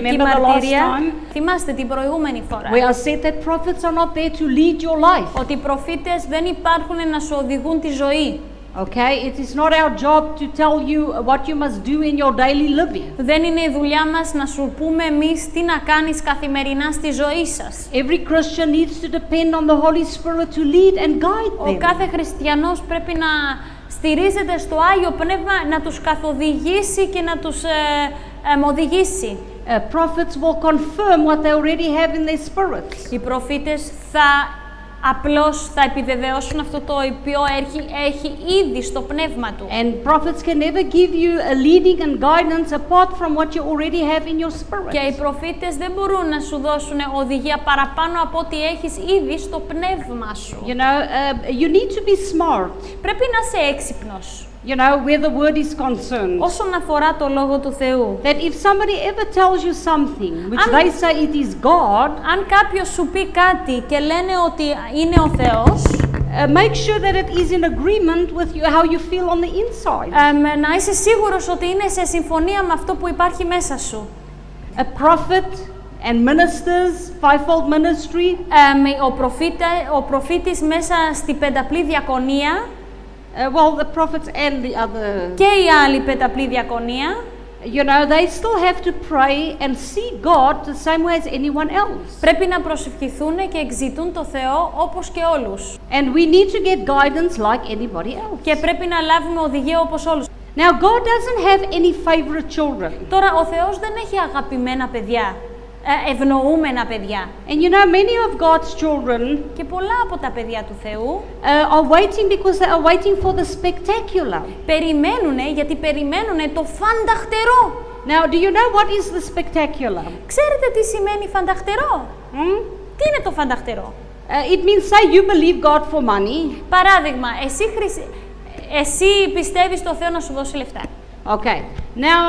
Remember η the last μαρτυρία, time? θυμάστε την προηγούμενη φορά, Where I said that prophets are not there to lead your life. ότι οι προφήτες δεν υπάρχουν να σου οδηγούν τη ζωή. Okay, it is not our job to tell you what you must do in your daily living. Δεν είναι η δουλειά μας να σου πούμε εμείς τι να κάνεις καθημερινά στη ζωή σας. Every Christian needs to depend on the Holy Spirit to lead and guide Ο them. κάθε χριστιανός πρέπει να στηρίζεται στο Άγιο Πνεύμα, να τους καθοδηγήσει και να τους οδηγήσει. Prophets will confirm what they already have in their spirits. Οι προφήτες θα απλώς θα επιβεβαιώσουν αυτό το οποίο έχει ήδη στο πνεύμα του. And prophets can never give you a leading and guidance apart from what you already have in your spirit. Και οι προφήτες δεν μπορούν να σου δώσουν οδηγία παραπάνω από ό,τι έχεις ήδη στο πνεύμα σου. You know, you need to be smart. Πρέπει να είσαι έξυπνος. You know, where the word is concerned. Όσον αφορά το Λόγο του Θεού. That if somebody ever tells you something which Αν- they say it is God, Αν κάποιος σου πει κάτι και λένε ότι είναι ο Θεός, make sure that it is in agreement with you, how you feel on the inside. να είσαι σίγουρος ότι είναι σε συμφωνία με αυτό που υπάρχει μέσα σου. A prophet and ministers, fivefold ministry, Ο προφήτης μέσα στη πενταπλή διακονία well, the prophets and the other, και η άλλη πενταπλή διακονία, you know, they still have to pray and see God the same way as anyone else. πρέπει να προσευχηθούν και εξητούν το Θεό όπως και όλους. And we need to get guidance like anybody else. Και πρέπει να λάβουμε οδηγία όπως όλους. Now, God doesn't have any favorite children. Τώρα, ο Θεός δεν έχει αγαπημένα παιδιά, ευνοούμενα παιδιά. And you know, many of God's children Και πολλά από τα παιδιά του Θεού are waiting because they are waiting for the spectacular. περιμένουνε, γιατί περιμένουνε το φανταχτερό. Now, do you know what is the spectacular? Ξέρετε τι σημαίνει φανταχτερό? Hmm? Τι είναι το φανταχτερό? It means, say, you believe God for money. Παράδειγμα, εσύ πιστεύεις στο Θεό να σου δώσει λεφτά. Okay. Now,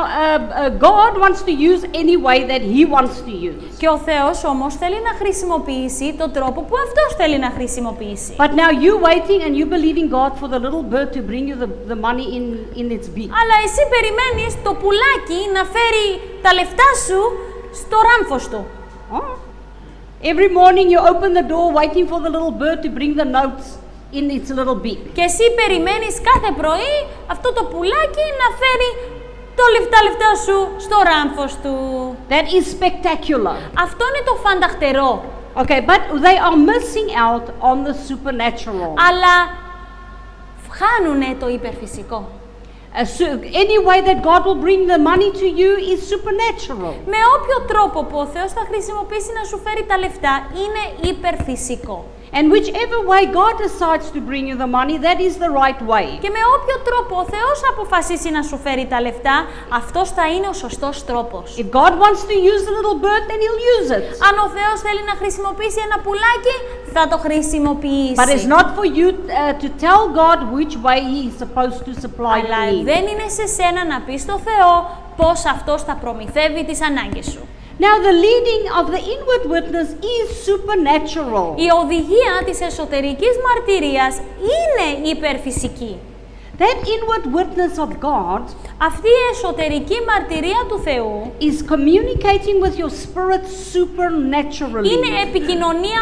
God wants to use any way that He wants to use. Και ο Θεός όμως θέλει να χρησιμοποιήσει τον τρόπο που αυτός θέλει να χρησιμοποιήσει. But now you waiting and you believing God for the little bird to bring you the money in its beak. Αλλά εσύ περιμένεις το πουλάκι να φέρει τα λεφτά σου στο ράμφος του. Oh. Every morning you open the door waiting for the little bird to bring the notes in its little beak. Και εσύ περιμένεις κάθε πρωί αυτό το πουλάκι να φέρει τα λεφτά σου στο ράμφος του. That is spectacular. Αυτό είναι το φανταχτερό. Okay, but they are missing out on the supernatural. Αλλά χάνουνε το υπερφυσικό. Any way that God will bring the money to you is supernatural. Με όποιο τρόπο που ο Θεός θα χρησιμοποιήσει να σου φέρει τα λεφτά είναι υπερφυσικό. And whichever way God decides to bring you the money, that is the right way. Και με όποιο τρόπο ο Θεός αποφασίσει να σου φέρει τα λεφτά, αυτός θα είναι ο σωστός τρόπος. If God wants to use the little bird, then He'll use it. Αν ο Θεός θέλει να χρησιμοποιήσει ένα πουλάκι, θα το χρησιμοποιήσει. But it's not for you to tell God which way He is supposed to supply Αλλά your needs. δεν είναι σε σένα να πεις στο Θεό πώς αυτός θα προμηθεύει τις ανάγκες σου. Now, the leading of the inward witness is supernatural. Η οδηγία της εσωτερικής μαρτυρίας είναι υπερφυσική. That inward witness of God Αυτή η εσωτερική μαρτυρία του Θεού is communicating with your spirit supernaturally. είναι επικοινωνία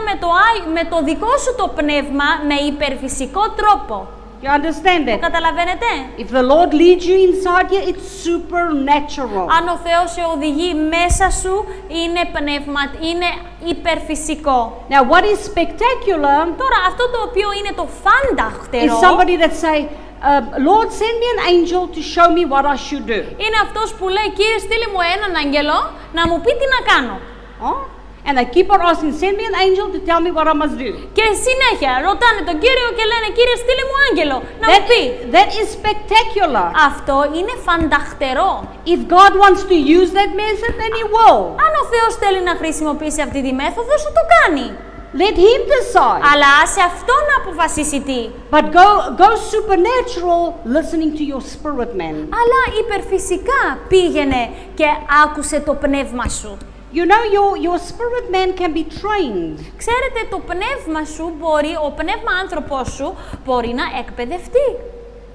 με το δικό σου το πνεύμα με υπερφυσικό τρόπο. You understand Το that? καταλαβαίνετε? If the Lord leads you inside here, it's supernatural. Αν ο Θεός σε οδηγεί μέσα σου, είναι υπερφυσικό. Now, what is spectacular Τώρα, αυτό το οποίο είναι το φανταχτερό is somebody that say, Lord, send me an angel to show me what I should do. είναι αυτός που λέει, Κύριε, στείλε μου έναν άγγελο να μου πει τι να κάνω. Oh? And they keep on asking, send me an angel to tell me what I must do. Και συνέχεια ρωτάνε τον Κύριο και λένε, Κύριε, στείλε μου άγγελο να μου πει. That is spectacular. Αυτό είναι φανταχτερό. If God wants to use that method, then He will. Αν ο Θεός θέλει να χρησιμοποιήσει αυτή τη μέθοδο, σου το κάνει. Let Him decide. Αλλά άσε αυτό να αποφασίσει τι. But go supernatural listening to your spirit man. Αλλά υπερφυσικά πήγαινε και άκουσε το πνεύμα σου. You know, your spirit man can be trained. Ξέρετε, το πνεύμα σου ο πνεύμα άνθρωπός σου μπορεί να εκπαιδευτεί.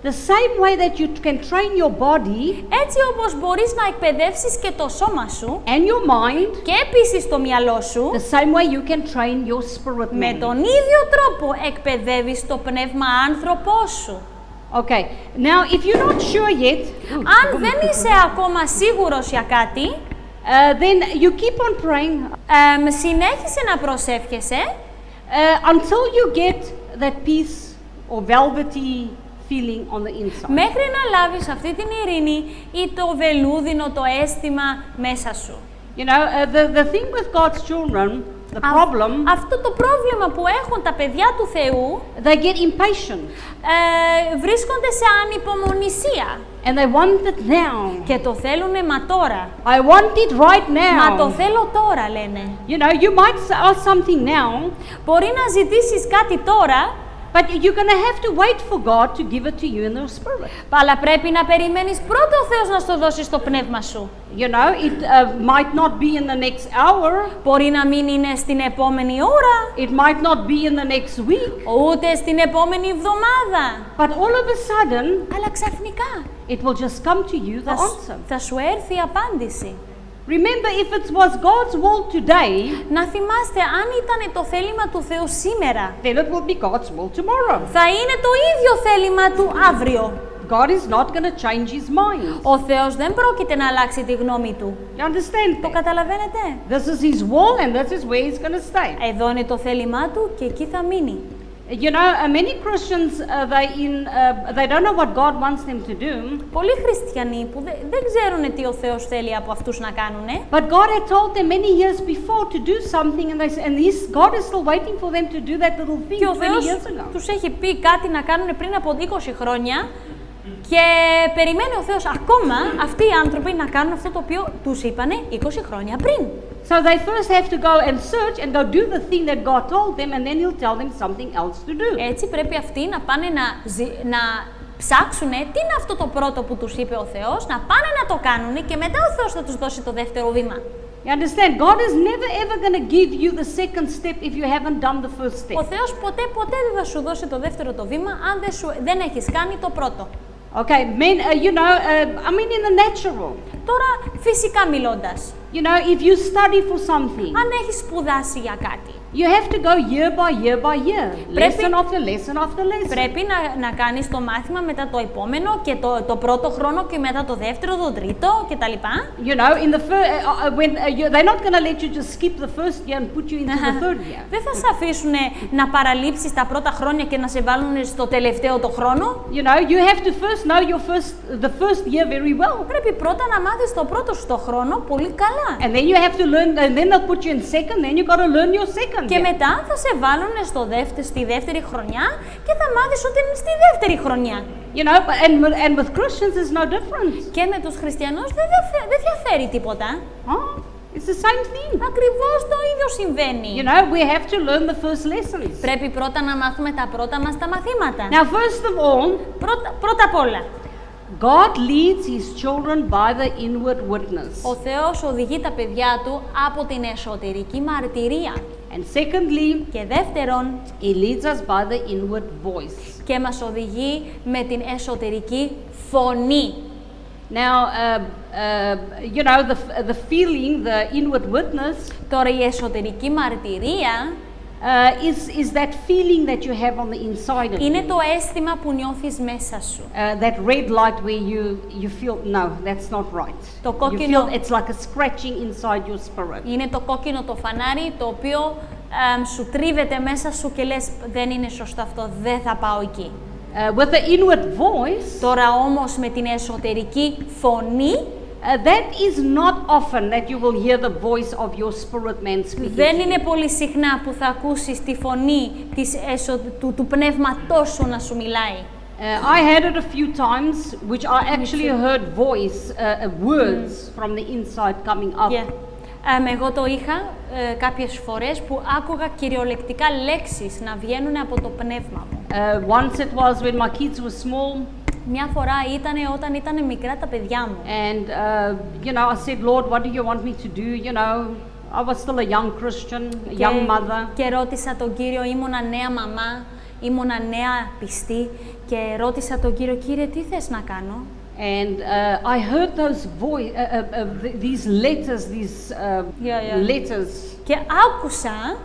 the same way that you can train your body Έτσι όπως μπορείς να εκπαιδεύσεις και το σώμα σου and your mind, και επίσης το μυαλό σου, the same way you can train your spirit με man. τον ίδιο τρόπο εκπαιδεύεις το πνεύμα άνθρωπό σου. Okay, now if you're not sure yet, Αν δεν είσαι ακόμα σίγουρος για κάτι, then you keep on praying συνέχισε να προσεύχεσαι until you get that peace or velvety feeling on the inside. μέχρι να λάβεις αυτή την ειρήνη ή το βελούδινο το αίσθημα μέσα σου. You know, the thing with God's children, the problem, Αυτό το πρόβλημα που έχουν τα παιδιά του Θεού, they get impatient βρίσκονται σε ανυπομονησία and they want it now. και το θέλουνε μα τώρα. I want it right Μα το now. θέλω τώρα, λένε. You know, you might ask something now, Μπορεί να ζητήσεις κάτι τώρα, but you're going to have to wait for God to give it to you in the spirit. αλλά πρέπει να περιμένεις πρώτα ο Θεός να στο δώσει στο πνεύμα σου. You know, it might not be in the next hour, Μπορεί να μην είναι στην επόμενη ώρα, it might not be in the next week, ούτε στην επόμενη εβδομάδα. but all of a sudden, Αλλά ξαφνικά it will just come to you, the answer. θα σου έρθει η απάντηση. Remember, if it was God's will today, Να θυμάστε, αν ήταν το θέλημα του Θεού σήμερα, then it will be God's will tomorrow. θα είναι το ίδιο θέλημα του αύριο. God is not going to change his mind. Ο Θεός δεν πρόκειται να αλλάξει τη γνώμη του. You understand Το that? καταλαβαίνετε? This is his will and this is where he's going to stay. Εδώ είναι το θέλημά του και εκεί θα μείνει. You know, many Christians, they don't know what God wants them to do, Πολλοί χριστιανοί που δεν ξέρουν τι ο Θεός θέλει από αυτούς να κάνουν, but God had told them many years before to do something, God is still waiting for them to do that little thing και ο 20 Θεός years ago. τους έχει πει κάτι να κάνουν πριν από 20 χρόνια και περιμένει ο Θεός ακόμα αυτοί οι άνθρωποι να κάνουν αυτό το οποίο τους είπανε 20 χρόνια πριν. So they first have to go and search and go do the thing that God told them, and then he'll tell them something else to do. Έτσι πρέπει αυτοί να πάνε να ψάξουν τι είναι αυτό το πρώτο που τους είπε ο Θεός, να πάνε να το κάνουν και μετά ο Θεός θα τους δώσει το δεύτερο βήμα. You understand? God is never ever going to give you the second step if you haven't done the first Ο step. Θεός ποτέ δεν θα σου δώσει το δεύτερο το βήμα αν δεν έχεις κάνει το πρώτο. Okay, men, I mean in the natural. Τώρα, φυσικά μιλώντας, You know, if you study for something, αν έχεις σπουδάσει για κάτι, you have to go year by year by year, Πρέπει- lesson after lesson after lesson. πρέπει να κάνεις το μάθημα μετά το επόμενο και το πρώτο χρόνο και μετά το δεύτερο, το τρίτο κτλ. You know, in the they're not going to let you just skip the first year and put you into the third year. Δεν θα σε αφήσουν να παραλείψεις τα πρώτα χρόνια και να σε βάλουν στο τελευταίο το χρόνο. You know, you have to first know the first year very well. Πρέπει πρώτα να μάθεις το πρώτο σου το χρόνο πολύ καλά. And then you have to learn, and then they'll put you in second, then you got to learn your second Και year. μετά θα σε βάλουν στη δεύτερη χρονιά και θα μάθεις ότι είναι στη δεύτερη χρονιά. You know, and with Christians there's no difference. Και με τους χριστιανούς δεν διαφέρει τίποτα. Huh? It's the same thing. Ακριβώς το ίδιο συμβαίνει. You know, we have to learn the first lessons. Πρέπει πρώτα να μάθουμε τα πρώτα μας τα μαθήματα. Now, first of all, Πρώτα απ' όλα, God leads his children by the inward witness. ο Θεός οδηγεί τα παιδιά του από την εσωτερική μαρτυρία. And secondly, Και δεύτερον, he leads us by the inward voice. και μας οδηγεί με την εσωτερική φωνή. Now, you know, the feeling, the inward witness, Τώρα η εσωτερική μαρτυρία is that feeling that you have on the inside of είναι you. το αίσθημα που νιώθεις μέσα σου. That red light where you feel, no, that's not right. Το You κόκκινο- feel it's like a scratching inside your spirit. Είναι το κόκκινο το φανάρι το οποίο σου τρίβεται μέσα σου και λες δεν είναι σωστό αυτό, δεν θα πάω εκεί. With the inward voice, Τώρα όμως με την εσωτερική φωνή that is not often that you will hear the voice of your spirit man speaking. δεν είναι πολύ συχνά που θα ακούσεις τη φωνή του πνεύματός σου να σου μιλάει. I had it a few times, which I actually heard words from the inside coming up. Εγώ το είχα κάποιες φορές που άκουγα κυριολεκτικά λέξεις να βγαίνουν από το πνεύμα μου. Once it was when my kids were small, Μια φορά ήταν όταν ήταν μικρά τα παιδιά μου. and you know, I said, Lord, what do you want me to do? You know, I was still a young Christian, a young mother. Και ρώτησα τον Κύριο, ήμουνα νέα μαμά ήμουνα νέα πιστή και ρώτησα τον Κύριο, Κύριε, τι θες να κάνω? And I heard these letters, letters. Και άκουσα,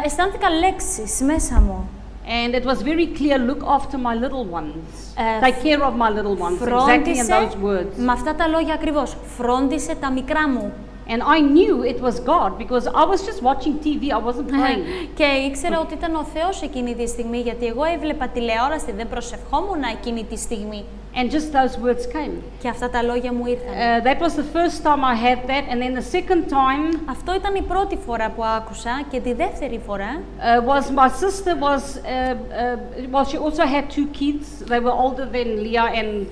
αισθάνθηκα λέξεις μέσα μου. And it was very clear, look after my little ones. Take care of my little ones. Exactly in those words. Με αυτά τα λόγια ακριβώς, φρόντισε τα μικρά μου. And I knew it was God because I was just watching TV, I wasn't praying. Και ήξερα ότι ήταν ο Θεός εκείνη τη στιγμή, γιατί εγώ έβλεπα τηλεόραση, δεν προσευχόμουν εκείνη τη στιγμή. And just those words came. Και αυτά τα λόγια μου ήρθαν. That was the first time I had that, and then the second time. Αυτό ήταν η πρώτη φορά που άκουσα, και τη δεύτερη φορά. Was my sister well, she also had 2 kids. They were older than Leah and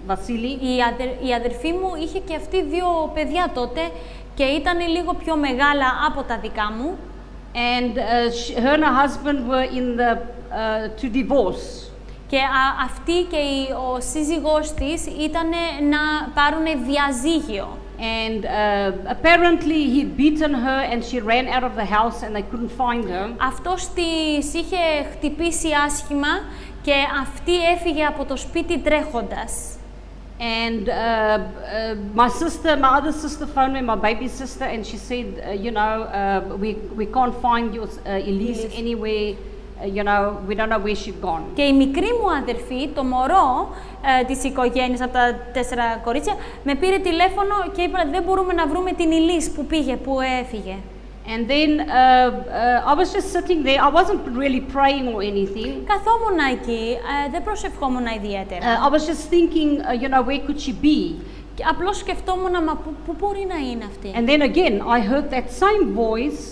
Vasily. Η αδερφή μου είχε και αυτή 2 παιδιά τότε και ήταν λίγο πιο μεγάλα από τα δικά μου. And her and her husband were to divorce. Και αυτή και ο σύζυγός της ήταν να πάρουν διαζύγιο. And apparently he'd beaten her and she ran out of the house and they couldn't find her. Αυτός της είχε χτυπήσει άσχημα και αυτή έφυγε από το σπίτι τρέχοντας. And my other sister phoned me, my baby sister, and she said, we can't find your Elise anywhere. We don't know where she'd gone. Και η μικρή μου αδερφή, το μωρό της οικογένειας από τα 4 κορίτσια, με πήρε τηλέφωνο και είπε δεν μπορούμε να βρούμε την Elise που πήγε, που έφυγε. And then I was just sitting there. I wasn't really praying or anything. Καθόμουν εκεί, δεν προσευχόμουν ιδιαίτερα. I was just thinking, where could she be? Και απλώς σκεφτόμουν, μα πού μπορεί να είναι αυτή? And then again, I heard that same voice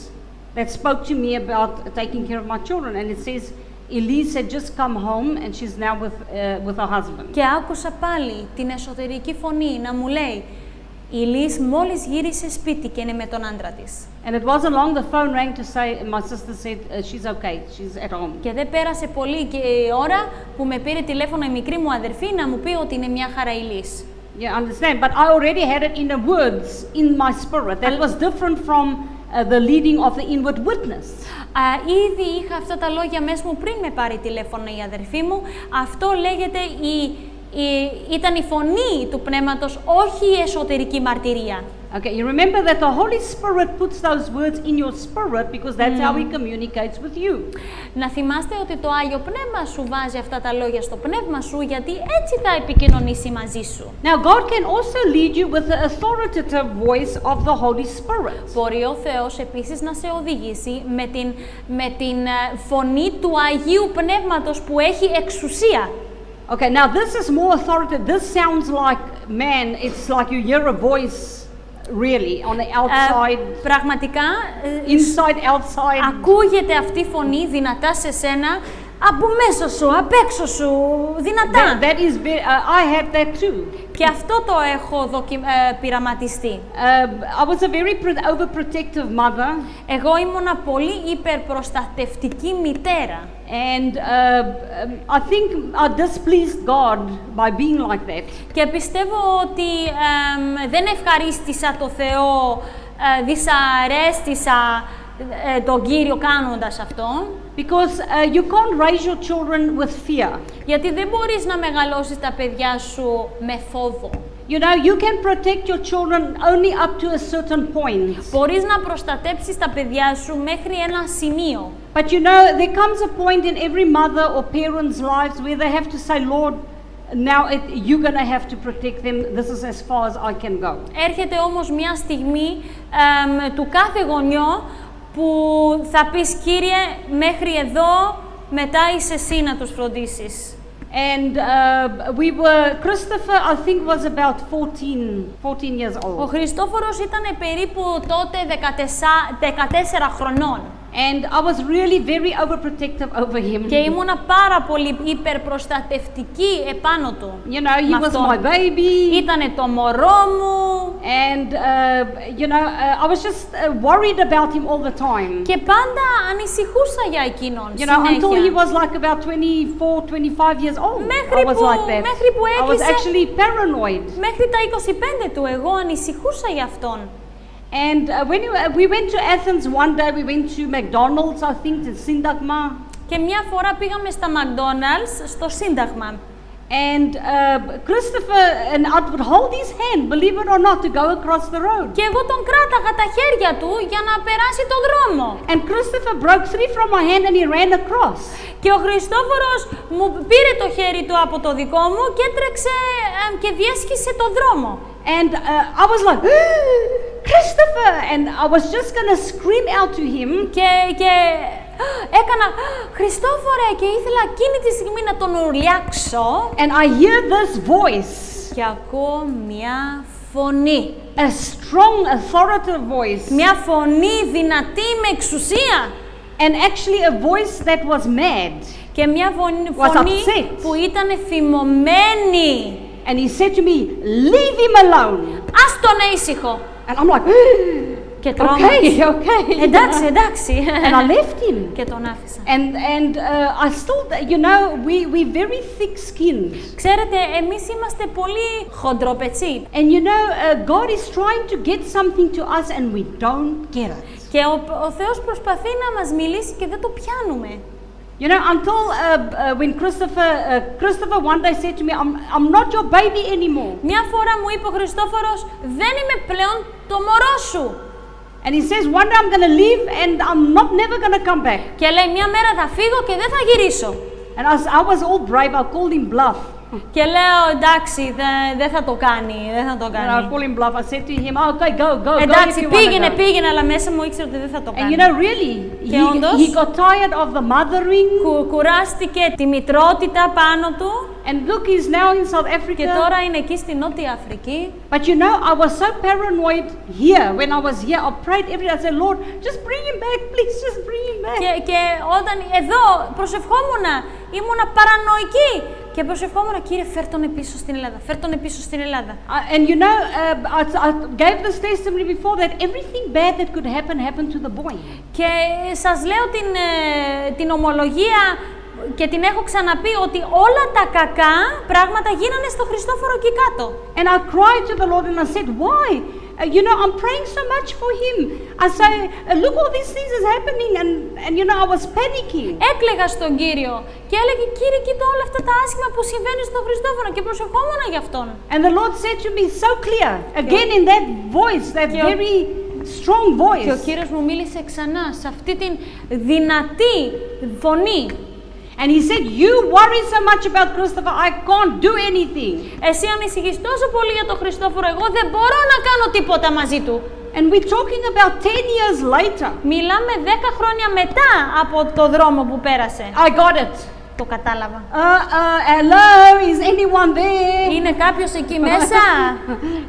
that spoke to me about taking care of my children, and it says Elise had just come home and she's now with her husband. Και άκουσα πάλι την εσωτερική φωνή να μου λέει, η Elise μόλις γύρισε σπίτι και είναι με τον άντρα της. And it wasn't long the phone rang to say, my sister said she's okay, she's at home. Και δεν πέρασε πολύ και η ώρα που με πήρε τηλέφωνο η μικρή μου αδερφή να μου πει ότι είναι μια χαρά η Elise. Yeah, understand, but I already had it in the words in my spirit. That was different from the leading of the inward witness. Ήδη είχα αυτά τα λόγια μέσα μου πριν με πάρει τηλέφωνο η αδερφή μου. Αυτό λέγεται ήταν η φωνή του Πνεύματος, όχι η εσωτερική μαρτυρία. Okay, you remember that the Holy Spirit puts those words in your spirit because that's how He communicates with you. Να θυμάστε ότι το Άγιο Πνεύμα σου βάζει αυτά τα λόγια στο πνεύμα σου, γιατί έτσι θα επικοινωνήσει μαζί σου. Now God can also lead you with the authoritative voice of the Holy Spirit. Μπορεί ο Θεός επίσης να σε οδηγήσει με την φωνή του Αγίου Πνεύματος που έχει εξουσία. Okay, now this is more authoritative. This sounds like, man, it's like you hear a voice really on the outside. Πραγματικά, inside, outside. Ακούγεται αυτή η φωνή δυνατά σε σένα, από μέσα σου, απ' έξω σου, δυνατά. That is I had that too. Και αυτό το έχω πειραματιστεί. I was a very overprotective mother. Εγώ ήμουνα πολύ υπερπροστατευτική μητέρα. And I think I displeased God by being like that. Και πιστεύω ότι δεν ευχαρίστησα το Θεό, δυσαρέστησα τον Κύριο κάνοντας αυτό. Because you can't raise your children with fear. Γιατί δεν μπορείς να μεγαλώσεις τα παιδιά σου με φόβο. You can protect your children only up to a certain point. Μπορείς να προστατέψεις τα παιδιά σου μέχρι ένα σημείο. But there comes a point in every mother or parent's lives where they have to say, Lord, now you're going to have to protect them. This is as far as I can go. Έρχεται όμως μια στιγμή του κάθε γονιό που θα πεις, Κύριε, μέχρι εδώ, μετά είσαι εσύ να τους φροντίσεις. And Christopher, I think, was about 14 years old. Ο Χριστόφορος ήταν περίπου τότε 14 χρονών. And I was really very overprotective over him. Και ήμουνα πάρα πολύ υπερπροστατευτική επάνω του. He was my baby. Ήτανε το μωρό μου. And I was just worried about him all the time. Και πάντα ανησυχούσα για εκείνον. Until he was like about 24, 25 years old. Μέχρι που I was actually paranoid. Μέχρι τα 25 του εγώ ανησυχούσα για αυτόν. And when we went to Athens one day, we went to McDonald's, I think, in Syntagma. Και μια φορά πήγαμε στα McDonald's στο Σύνταγμα. And Christopher, and I would hold his hand, believe it or not, to go across the road. Και εγώ τον κράταγα τα χέρια του για να περάσει το δρόμο. And Christopher broke free from my hand and he ran across. Και ο Χριστόφορος μου πήρε το χέρι του από το δικό μου και έτρεξε και διέσχισε το δρόμο. And I was like, Christopher! And I was just going to scream out to him. Και έκανα Χριστόφορε και ήθελα εκείνη τη στιγμή να τον ουρλιάξω. And I hear this voice. Και ακούω μια φωνή. A strong, authoritative voice. Μια φωνή δυνατή με εξουσία. And actually a voice that was mad. Και μια φωνή upset. που ήταν θυμωμένη. And he said to me, leave him alone. Ας τον ήσυχο. And I'm like, Και τρόμαξα. okay. Εντάξει. And I left him. Και τον άφησα. And I still, you know, we're very thick-skinned. Ξέρετε, εμείς είμαστε πολύ χοντροπετσί. And you know, God is trying to get something to us and we don't get it. Και ο Θεός προσπαθεί να μας μιλήσει και δεν το πιάνουμε. You know, until when Christopher one day said to me, I'm not your baby anymore. Μια φορά μου είπε ο Χριστόφορος, δεν είμαι πλέον το μωρό σου. And he says, one day I'm going to leave and I'm never going to come back. Και λέει, μια μέρα θα φύγω και δεν θα γυρίσω. And I was all brave, I called him bluff. Και λέω, εντάξει, δεν θα το κάνει, δεν θα το And I κάνει. called him bluff, I said to him, okay, go Εντάξει, if you wanna go. πήγαινε, αλλά μέσα μου ήξερε ότι δεν θα το And κάνει. you know, really, Και όντως, he got tired of the mothering. Κουράστηκε τη μητρότητα πάνω του. And look, he's now in South Και Africa. τώρα είναι εκεί στη Νότια Αφρική. But you know, I was so paranoid here. When I was here, I prayed every day. I said, Lord, just bring him back, please, just bring him back. Και όταν εδώ προσευχόμουνα, ήμουνα παρανοϊκή. Και προσευχόμουν, Κύριε, φέρ' τον πίσω στην Ελλάδα, φέρ' τον πίσω στην Ελλάδα. And you know, I gave this testimony before that everything bad that could happen happened to the boy. Και σας λέω την ομολογία και την έχω ξαναπεί ότι όλα τα κακά πράγματα γίνανε στο Χριστόφορο εκεί κάτω. And I cried to the Lord and I said, why? You know, I'm praying so much for him. I say, look, all these things is happening, and you know, I was panicking. Έκλαιγα στον Κύριο και έλεγε, Κύριε, κοίτα όλα αυτά τα άσχημα που συμβαίνουν στον Χριστόφορο και προσευχόμουν για αυτόν. And the Lord said to me so clear, again in that voice, that very strong Και ο voice. Κύριος μου μίλησε ξανά σε αυτή την δυνατή φωνή. And he said, you worry so much about Christopher, I can't do anything. Εσύ ανησυχείς τόσο πολύ για τον Χριστόφορο, εγώ δεν μπορώ να κάνω τίποτα μαζί του. And we're talking about 10 years later. Μιλάμε 10 χρόνια μετά από το δρόμο που πέρασε. I got it. Το κατάλαβα. Hello, is anyone there? Είναι κάποιος εκεί μέσα?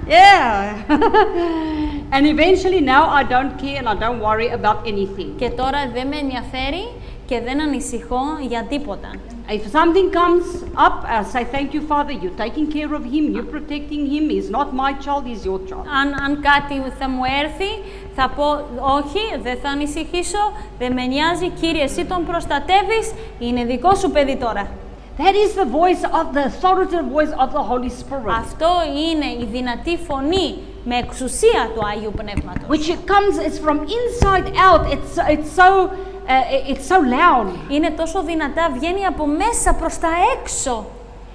Yeah. And eventually now I don't care and I don't worry about anything. Και τώρα δεν με ενδιαφέρει και δεν ανησυχώ για τίποτα. If something comes up, I say, thank you, Father, you're taking care of him, you're protecting him, he's not my child, he's your child. Αν κάτι θα μου έρθει, θα πω όχι, δεν θα ανησυχήσω, δεν με νοιάζει, Κύριε, εσύ τον προστατεύεις, είναι δικό σου παιδί τώρα. That is the voice of the authoritative voice of the Holy Spirit. Αυτό είναι η δυνατή φωνή με εξουσία του Αγίου Πνεύματος. Which it comes, it's from inside out, it's so loud. Είναι τόσο δυνατά, βγαίνει από μέσα προς τα έξω.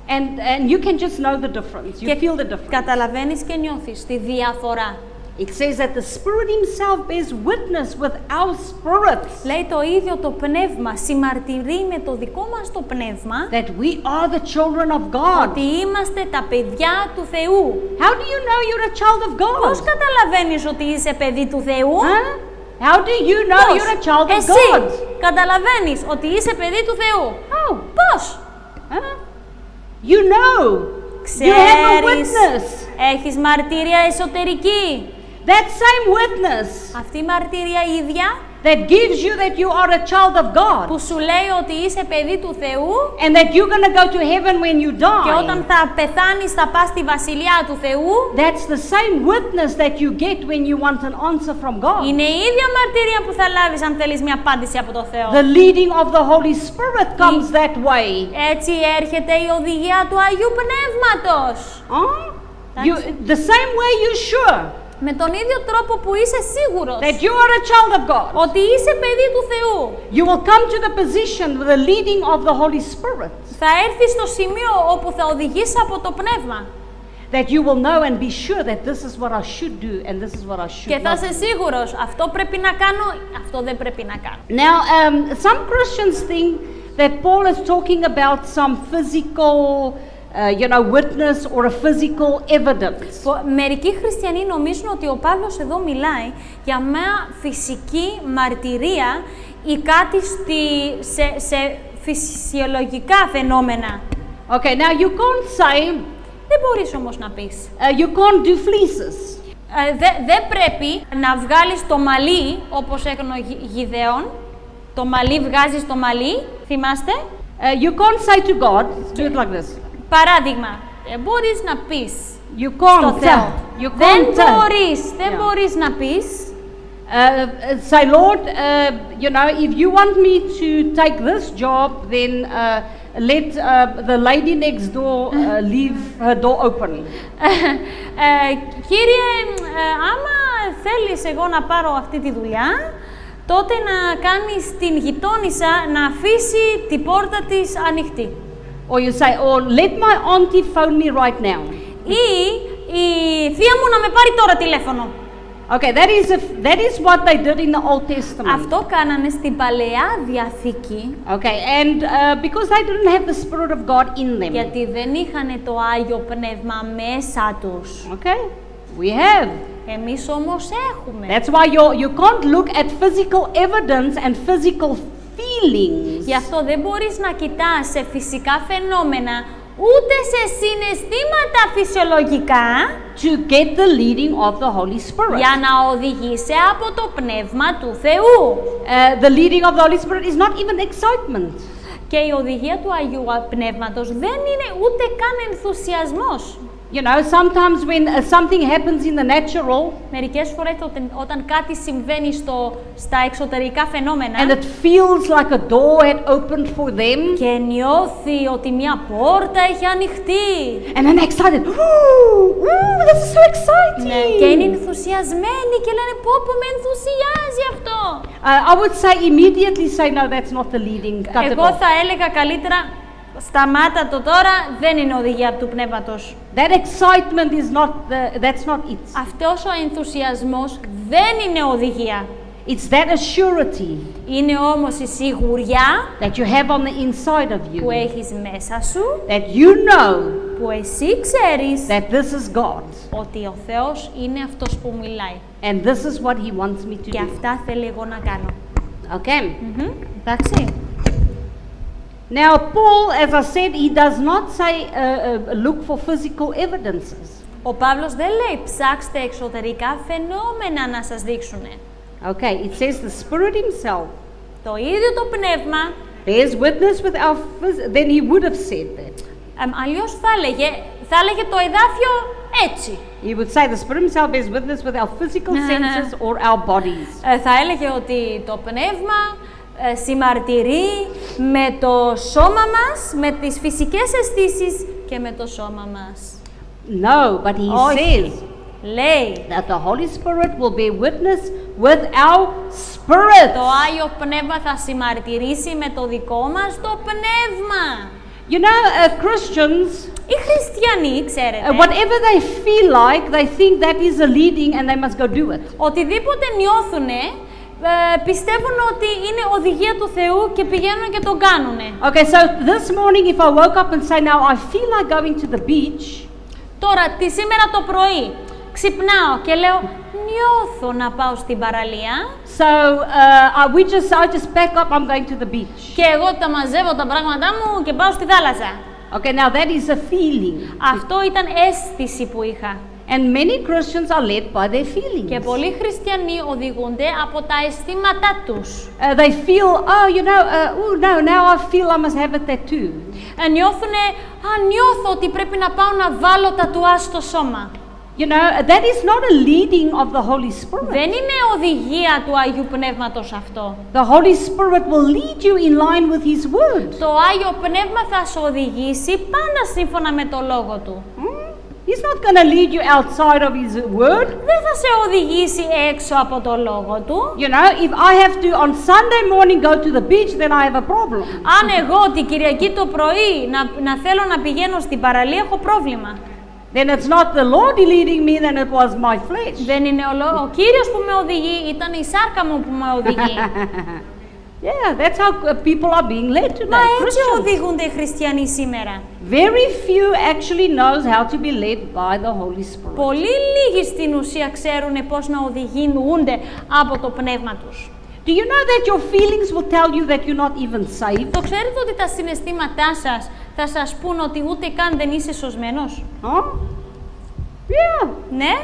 And you can just know the difference, you feel the difference. Καταλαβαίνεις και νιώθεις τη διαφορά. It says that the Spirit Himself bears witness with our spirits Λέει το ίδιο το πνεύμα, συμμαρτυρεί με το δικό μας το πνεύμα that we are the children of God. ότι είμαστε τα παιδιά του Θεού. How do you know you're a child of Πώς God? καταλαβαίνεις ότι είσαι παιδί του Θεού? Huh? How do you know Πώς? you're a child of Εσύ God? καταλαβαίνεις ότι είσαι παιδί του Θεού. How? Πώς? Huh? You know. You have a Ξέρεις, witness. έχεις μαρτύρια εσωτερική. That same witness Αυτή η μαρτύρια ίδια that gives you that you are a child of God που σου λέει ότι είσαι παιδί του Θεού and that you're going to go to heaven when you και όταν die. θα πεθάνεις θα πας στη Βασιλιά του Θεού, That's the same witness that you get when you want an answer from God. είναι η ίδια μαρτύρια που θα λάβεις αν θέλεις μια απάντηση από το Θεό. The leading of the Holy Spirit comes that way. Έτσι έρχεται η οδηγία του Αγίου Πνεύματος. Huh? You, the same way you're sure Με τον ίδιο τρόπο που είσαι σίγουρος that you are a child of God, ότι είσαι παιδί του Θεού, you will come to the position with the leading of the Holy Spirit, θα έρθεις στο σημείο όπου θα οδηγείς από το Πνεύμα that you will know and be sure that this is what I should do and this is what I should και θα not είσαι do. σίγουρος αυτό πρέπει να κάνω, αυτό δεν πρέπει να κάνω. Now, some Christians think that Paul is talking about some physical, witness or a physical evidence. Μερικοί χριστιανοί νομίζουν ότι ο Παύλος εδώ μιλάει για μια φυσική μαρτυρία ή κάτι σε φυσιολογικά φαινόμενα. Okay, now you can't say, Δεν μπορείς όμως να πεις. you can't do fleeces. Δεν πρέπει να βγάλεις το μαλλί όπως έκανε ο Γιδεών. Το μαλλί βγάζεις το μαλλί, θυμάστε. You can't say to God, do it like this. Παράδειγμα, μπορείς να πεις You στο can't. Θεό. You Δεν can't. μπορείς να πεις. Say, Lord, if you want me to take this job, then let the lady next door leave her door open. Κύριε, άμα θέλεις εγώ να πάρω αυτή τη δουλειά, τότε να κάνεις την γειτόνισσα να αφήσει την πόρτα της ανοιχτή. Or you say, or let my auntie phone me right now. Ή η θεία μου να με πάρει τώρα τηλέφωνο. Okay, that is what they did in the Old Testament. Αυτό κάνανε στην Παλαιά Διαθήκη, Okay, and because they didn't have the Spirit of God in them. γιατί δεν είχαν το Άγιο Πνεύμα μέσα τους. Okay, we have. Εμείς όμως έχουμε. That's why you can't look at physical evidence and physical feelings. Γι' αυτό δεν μπορείς να κοιτάς σε φυσικά φαινόμενα, ούτε σε συναισθήματα φυσιολογικά, To get the leading of the Holy Spirit. για να οδηγείσαι από το Πνεύμα του Θεού. The leading of the Holy Spirit is not even excitement. Και η οδηγία του Αγίου Πνεύματος δεν είναι ούτε καν ενθουσιασμός. Sometimes when something happens in the natural Μερικές φορές όταν κάτι συμβαίνει στα εξωτερικά φαινόμενα and it feels like a door had opened for them, και νιώθει ότι μια πόρτα έχει ανοιχτεί. and then excited, ooh, this is so exciting. Ναι, και είναι ενθουσιασμένοι και λένε πω με ενθουσιάζει αυτό. I would say immediately say, no, that's not the leading. Cut it Εγώ off. θα έλεγα καλύτερα σταμάτα το τώρα, δεν είναι οδηγία του Πνεύματος. That excitement is that's not it. Αυτός ο ενθουσιασμός δεν είναι οδηγία. It's that assurity Είναι όμως η σιγουριά that you have on the inside of που you, έχεις μέσα σου, that you know που εσύ ξέρεις that this is God, ότι ο Θεός είναι αυτός που μιλάει. and this is what He wants me to Και do. αυτά θέλει εγώ να κάνω. Okay. Εντάξει. Now, Paul, as I said, he does not say look for physical evidences. Ο Παύλος δεν λέει ψάξτε εξωτερικά φαινόμενα να σας δείξουνε. Okay, it says the Spirit Himself Το ίδιο το Πνεύμα, bears witness with our then He would have said that. αλλιώς θα έλεγε το εδάφιο έτσι. He would say the Spirit Himself bears witness with our physical senses or our bodies. Θα έλεγε ότι το Πνεύμα συμμαρτυρεί με το σώμα μας, με τις φυσικές αισθήσεις και με το σώμα μας. No, but He says Λέει, that the Holy Spirit will bear witness with our spirit. το Άγιο Πνεύμα θα συμμαρτυρήσει με το δικό μας το πνεύμα. Christians, Οι χριστιανοί, ξέρετε, whatever they feel like, they think that is a leading and they must go do it. οτιδήποτε νιώθουνε, πιστεύουν ότι είναι οδηγία του Θεού και πηγαίνουν και τον κάνουνε. Okay, so this morning if I woke up and say, now I feel like going to the beach, Τώρα, σήμερα το πρωί, ξυπνάω και λέω, νιώθω να πάω στην παραλία. so I just pack up, I'm going to the beach. Και εγώ τα μαζεύω τα πράγματά μου και πάω στη θάλασσα. Okay, now that is a feeling. Αυτό ήταν αίσθηση που είχα. And many Christians are led by their feelings. Και πολλοί χριστιανοί οδηγούνται από τα αισθήματά τους. They feel, no, now I feel I must have a tattoo. Νιώθω ότι πρέπει να πάω να βάλω τατουάζ στο σώμα. That is not a leading of the Holy Spirit. Δεν είναι οδηγία του Αγίου Πνεύματος αυτό. The Holy Spirit will lead you in line with His Word. Το Άγιο Πνεύμα θα σε οδηγήσει πάντα σύμφωνα με το Λόγο Του. He's not going to lead you outside of His word. Δεν θα σε οδηγήσει έξω από το λόγο του. You know, if I have to on Sunday morning go to the beach, then I have a problem. Αν εγώ την Κυριακή το πρωί να θέλω να πηγαίνω στην παραλία, έχω πρόβλημα. Then it's not the Lord leading me, then it was my flesh. Δεν είναι ο Κύριος που με οδηγεί, ήταν η σάρκα μου που με οδηγεί. Yeah, that's how people are being led Μα today. έτσι Christians. οδηγούνται οι χριστιανοί σήμερα. Very few actually knows how to be led by the Holy Spirit. Πολύ λίγοι στην ουσία ξέρουν πώς να οδηγούνται από το πνεύμα τους. Do you know that your feelings will tell you that you're not even saved? Το ξέρετε ότι τα συναισθήματά σας θα σας πούν ότι ούτε καν δεν είσαι σωσμένος. Huh? Yeah. Ναι.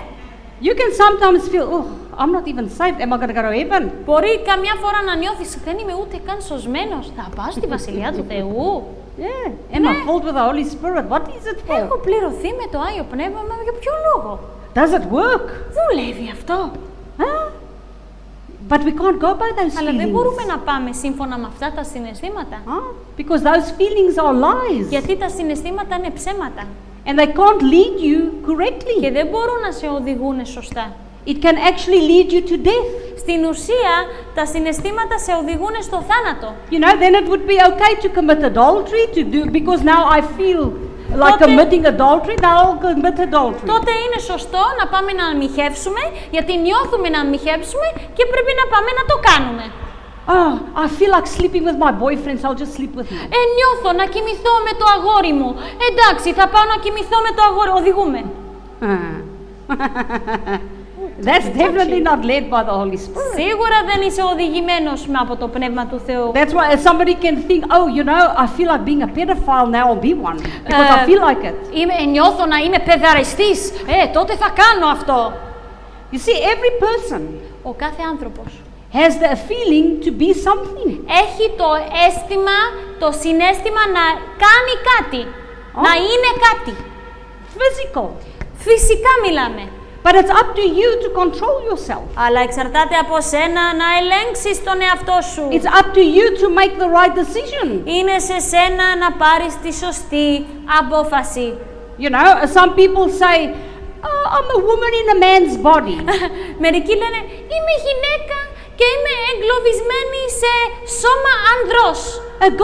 You can sometimes feel, oh, I'm not even saved. Am I going to go to heaven? Μπορεί καμιά φορά να νιώθεις, δεν είμαι ούτε καν σωσμένος. Θα πάω στη Βασιλεία του Θεού. Yeah. Am I filled with the Holy Spirit? What is it for? Έχω πληρωθεί με το Άγιο Πνεύμα, μα για ποιο λόγο? Does it work? Δουλεύει αυτό. Huh? But we can't go by those Αλλά δεν feelings. μπορούμε να πάμε σύμφωνα με αυτά τα συναισθήματα. Huh? Because those feelings are lies. Γιατί τα συναισθήματα είναι ψέματα. And they can't lead you correctly. Και δεν μπορούν να σε οδηγούν σωστά. It can actually lead you to death. Στην ουσία, τα συναισθήματα σε οδηγούν στο θάνατο. You know, then it would be okay to commit adultery, because now I feel like Τότε- committing adultery, now I'll commit adultery. Τότε είναι σωστό να πάμε να μοιχεύσουμε, γιατί νιώθουμε να μοιχεύσουμε και πρέπει να πάμε να το κάνουμε. Oh, I feel like sleeping with my boyfriend, so I'll just sleep with him. Νιώθω να κοιμηθώ με το αγόρι μου. Εντάξει, θα πάω να κοιμηθώ με το αγόρι. Οδηγούμε. That's definitely not led by the Holy Spirit. Σίγουρα δεν είσαι οδηγημένος από το Πνεύμα του Θεού. That's why somebody can think, oh, you know, I feel like being a pedophile now, I'll be one. Because I feel like it. Νιώθω να είμαι παιδαριστής. Τότε θα κάνω αυτό. You see, every person Ο κάθε άνθρωπος has the feeling to be something. έχει το αίσθημα, το συναίσθημα να κάνει κάτι. Να είναι κάτι. Physical. Φυσικά μιλάμε. But it's up to you to control yourself. Αλλά εξαρτάται από σένα να ελέγξεις τον εαυτό σου. It's up to you to make the right decision. Είναι σε σένα να πάρεις τη σωστή απόφαση. You know, some people say, oh, I'm a woman in a man's body. Μερικοί λένε είμαι γυναίκα και είμαι εγκλωβισμένη σε σώμα ανδρός.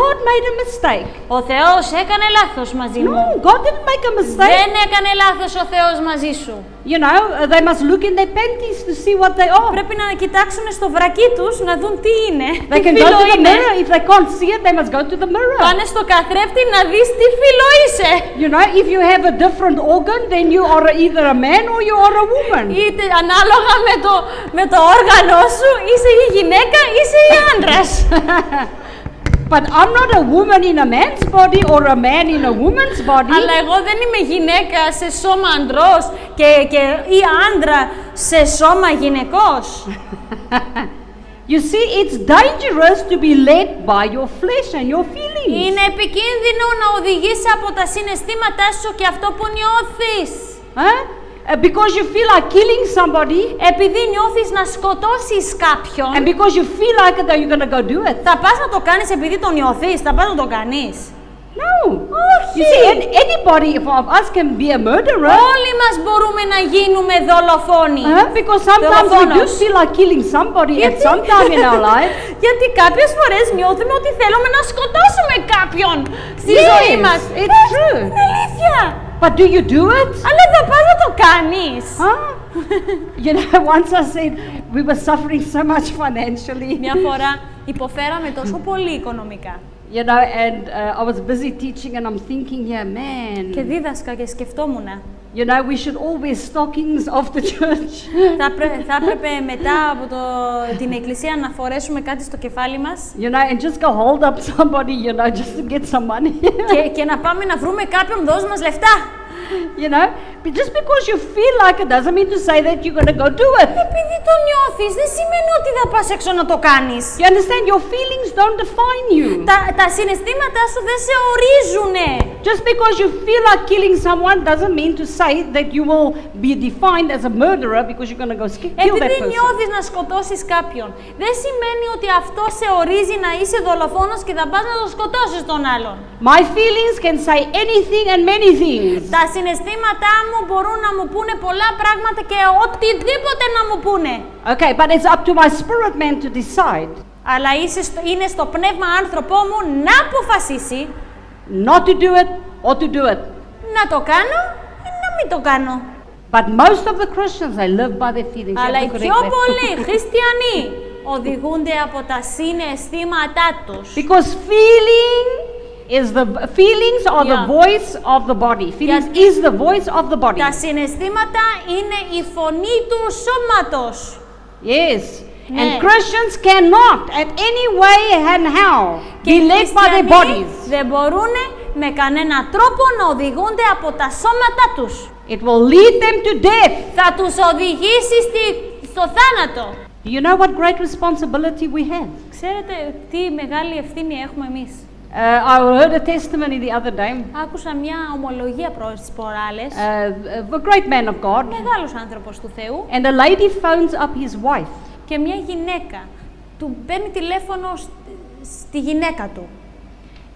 God made a mistake. Ο Θεός έκανε λάθος μαζί μου. No, God didn't make a mistake. Δεν έκανε λάθος ο Θεός μαζί σου. You know, they must look in their panties to see what they are. Πρέπει να κοιτάξουν στο βρακί τους να δουν τι είναι. They Τι can go φύλο to the είναι. mirror. If they can't see it, they must go to the mirror. Πάνε στο καθρέφτη να δεις τι φύλο είσαι. You know, if you have a different organ, then you are either a man or you are a woman. Είτε ανάλογα με το όργανο σου, είσαι η γυναίκα, είσαι η άντρας. But I'm not a woman in a man's body or a man in a woman's body. Αλλά εγώ δεν είμαι γυναίκα σε σώμα ανδρός ή άντρα σε σώμα γυναικός. You see, it's dangerous to be led by your flesh and your feelings. Είναι επικίνδυνο να οδηγείς από τα συναισθήματά σου και αυτό που νιώθεις. Huh? Because you feel like killing somebody, Επειδή νιώθεις να σκοτώσεις κάποιον, and because you feel like it, that you're going to go do it. θα πας να το κάνεις επειδή το νιώθεις, θα πας να το κάνεις. No. You see, anybody of us can be a murderer. Όλοι μας μπορούμε να γίνουμε δολοφόνοι. Because sometimes we do Δολοφόνος. feel like killing somebody at some time in our life. Γιατί κάποιες φορές νιώθουμε ότι θέλουμε να σκοτώσουμε κάποιον στη ζωή μας. It's true. Είναι αλήθεια. But do you do it? Αλλά θα πας να το κάνεις. Huh? You know, once I said we were suffering so much financially. Μια φορά υποφέραμε τόσο πολύ οικονομικά. You know, and I was busy teaching and I'm thinking, yeah, Και man, δίδασκα και σκεφτόμουν. you know, we should all wear stockings of the church. Θα έπρεπε μετά από την εκκλησία να φορέσουμε κάτι στο κεφάλι μας You know, and just go hold up somebody, you know, just to get some money. και να πάμε να βρούμε κάποιον, δώσ' μας λεφτά. You know, but just because you feel like it doesn't mean to say that you're going to go do it. Επειδή το νιώθεις, δεν σημαίνει ότι θα πας έξω να το κάνεις. You understand? Your feelings don't define you. Τα συναισθήματά σου δεν σε ορίζουνε. Just because you feel like killing someone doesn't mean to say that you will be defined as a murderer because you're going to go kill that Επειδή person. νιώθεις να σκοτώσεις κάποιον, δεν σημαίνει ότι αυτό σε ορίζει να είσαι δολοφόνος και θα πας να το σκοτώσεις τον άλλον. My feelings can say anything and many things. Τα συναισθήματά μου μπορούν να μου πούνε πολλά πράγματα και οτιδήποτε να μου πούνε. Okay, but it's up to my spirit man to decide Αλλά είναι στο πνεύμα άνθρωπό μου να αποφασίσει not to do it or to do it. να το κάνω ή να μην το κάνω. But most of the Christians, they live by their feelings. You Αλλά have οι to correct πιο that. πολλοί χριστιανοί οδηγούνται από τα συναισθήματά τους. Because feelings are the Yeah. voice of the body. Feelings Yeah. is the voice of the body. Τα συναισθήματα είναι η φωνή του σώματος. Yes. Ναι. And Christians cannot, at any way and how, Και be οι led by their χριστιανοί bodies. δεν μπορούν με κανένα τρόπο να οδηγούνται από τα σώματά τους. It will lead them to death. Θα τους οδηγήσει στο θάνατο. Do you know what great responsibility we have? Ξέρετε τι μεγάλη ευθύνη έχουμε εμείς. I heard a testimony the other day Άκουσα μια ομολογία προς τις προάλλες. of a great man of God, Μεγάλος άνθρωπος του Θεού and a lady phones up his wife. και μια γυναίκα του παίρνει τηλέφωνο στη γυναίκα του.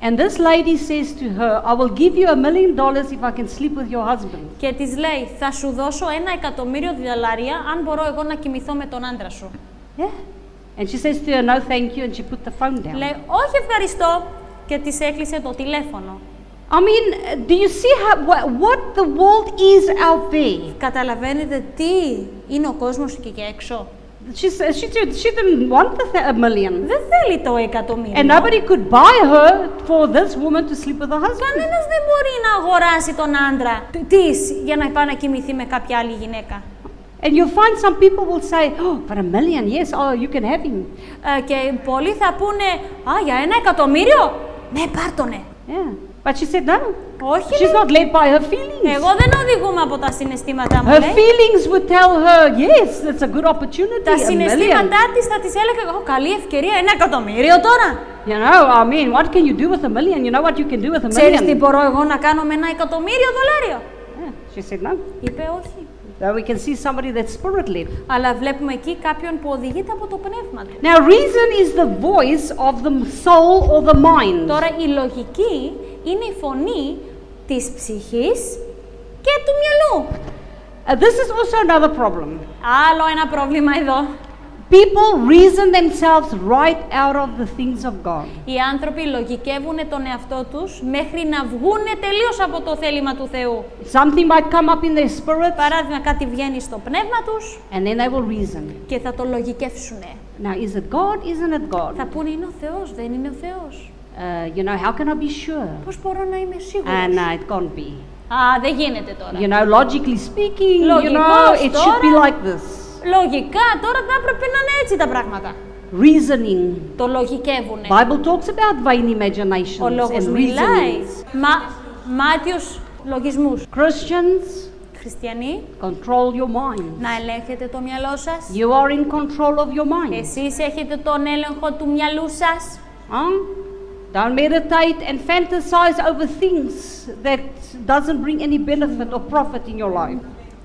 And this lady says to her, I will give you $1 million if I can sleep with your husband. Και της λέει, θα σου δώσω $1.000.000 αν μπορώ εγώ να κοιμηθώ με τον άντρα σου. Yeah. And she says to her, no thank you, and she put the phone down. Λέει, όχι ευχαριστώ, και της έκλεισε το τηλέφωνο. I mean, do you see what the world is out there? Καταλαβαίνετε τι είναι ο κόσμος εκεί και έξω. She didn't want the $1 million. Δεν θέλει το εκατομμύριο. And nobody could buy her for this woman to sleep with her husband. Κανένας δεν μπορεί να αγοράσει τον άντρα της για να πάει να κοιμηθεί με κάποια άλλη γυναίκα. And you'll find some people will say, oh, for $1 million, yes, oh, you can have him. Και πολλοί θα πούνε, α, για $1.000.000? Ναι, πάρτονε. Yeah. But she said no. Όχι, She's λέει. not led by her feelings. Εγώ δεν οδηγούμαι από τα συναισθήματά μου, Her λέει. feelings would tell her, yes, it's a good opportunity. Τα $1 million. συναισθήματά της θα της έλεγε, καλή ευκαιρία, $1.000.000 τώρα. You know, I mean, what can you do with $1 million? You know what you can do with $1 Ξέρεις τι million? μπορώ εγώ να κάνω με $1.000.000? Yeah. She said no. Είπε όχι. So we can see somebody that's spirit-led. Αλλά βλέπουμε εκεί κάποιον που οδηγείται από το πνεύμα του. Now, reason is the voice of the soul or the mind. Τώρα η λογική είναι η φωνή της ψυχής και του μυαλού. This is also another problem. Άλλο ένα πρόβλημα εδώ. People reason themselves right out of the things of God. Οι άνθρωποι λογικεύουν τον εαυτό τους μέχρι να βγουν τελείως από το θέλημα του Θεού. Something might come up in their spirit, Παράδειγμα, κάτι βγαίνει στο πνεύμα τους and then they will reason. και θα το λογικεύσουν. Now, is it God? Isn't it God? Θα πούνε, είναι ο Θεός, δεν είναι ο Θεός. You know, how can I be sure? Πώς μπορώ να είμαι σίγουρος? No, it can't be. Α, δεν γίνεται τώρα. You know, logically speaking, you Λογικός know, it should be τώρα. like this. Λογικά τώρα θα έπρεπε να είναι έτσι τα πράγματα. Reasoning. Το λογικεύουνε. Bible talks about vain imaginations Ο λόγος and μιλάει. reasonings. Μάτιος λογισμούς. Christians, Χριστιανοί, control your mind. να ελέγχετε το μυαλό σας. You are in control of your mind. Εσείς έχετε τον έλεγχο του μυαλού σας. Don't meditate and fantasize over things that doesn't bring any benefit or profit in your life.